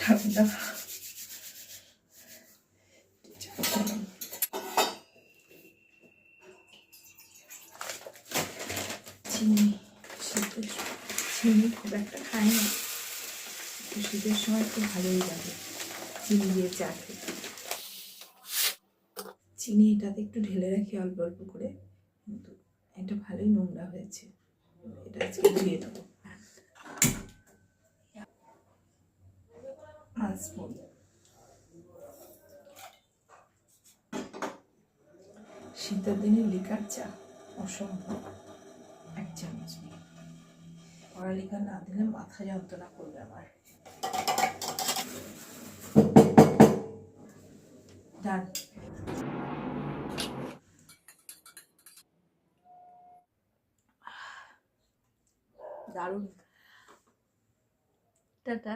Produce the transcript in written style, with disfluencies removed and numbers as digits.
চিনি শীতের চিনি খুব একটা খাই না, শীতের সময় খুব ভালোই লাগে চিনি দিয়ে চা খেতে। চিনি এটাতে একটু ঢেলে রাখি অল্প অল্প করে, কিন্তু এটা ভালোই নোংরা হয়েছে, এটা আজকে ধুয়ে দেবো। শীতের দিনে লিকার চা অসম্ভব। 1 চামচ পড়ালেখা না দিলে মাথা যন্ত্রণা করবে আমার। ডান। দারুণ। টাটা।